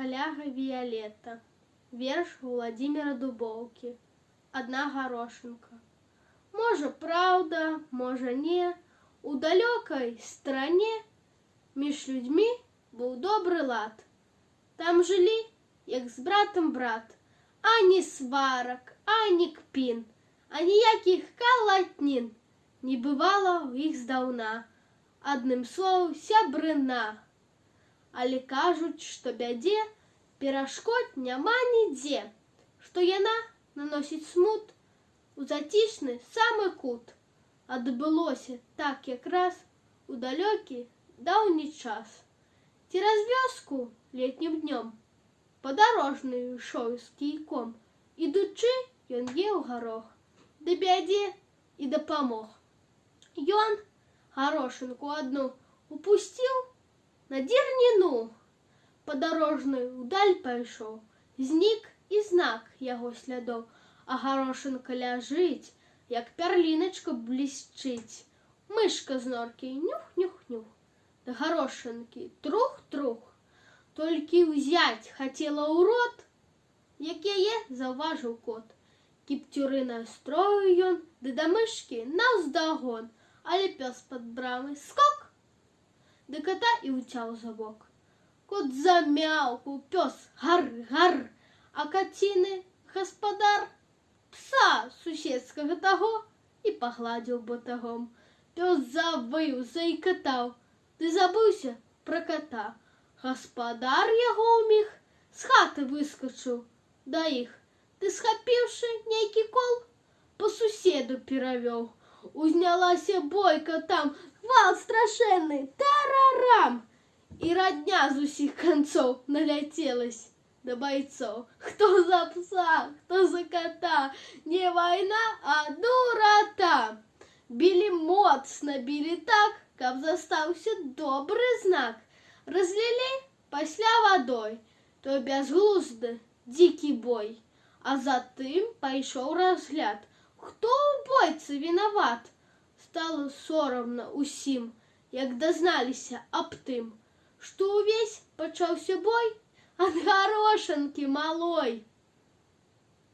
Галяга Віялета. Верш Владимира Дубоўкі. Одна горошинка. Можа, правда, можа, не. У далёкай стране між людьми быў добры лад. Там жылі, як з братам брат. Ані сварак, ані кпін, а ніякіх калатнін не бывала ў іх здаўна. Адным словам, сябрына. Але кажуць, што бядзе перашкод няма нідзе, што яна наносіць смут у зацішны самы кут. Адбылося так якраз у далёкі даўні час. Цераз вёску летнім днём падарожны ішоў з кійком. Ідучы, ён еў гарох, ды бядзе і дапамог. Ён горошынку адну упусціў на дзірніну. Падарожны ўдаль пайшоў, знік і знак яго слядоў, а горошынка ляжыць, як пярліначка блішчыць. Мышка з норкі нюх-нюх-нюх, да горошынкі трух-трух. Толькі ўзяць хацела ў рот, як яе заўважыў кот. Кіпцюры настрою ён, ды да мышкі наўздагон, але пёс пад брамай скок, ды кота і ўцяў за бок. Кот замяўкаў, пёс гар-гар, а каціны гаспадар пса суседскага таго і пагладзіў батагом. Пёс завыў, заікатаў, ды забыўся пра кота. Гаспадар яго ўміг з хаты выскачыў да іх, ды схапіўшы нейкі кол, па суседу перавёў. Узнялася бойка там, гвалт страшэнны, тарарам! І радня з усіх канцоў наляцелась да байцоў. Хто за пса, хто за кота, не вайна, а дурата. Білі моцна, білі так, каб застаўся добры знак. Разлілі пасля вадой, той бязглузды дзікі бой. А затым пайшоў разгляд, хто ў бойцы вінават. Стала сорамна усім, як дазналіся аб тым, што ўвесь пачаўся бой ад горошынкі малой.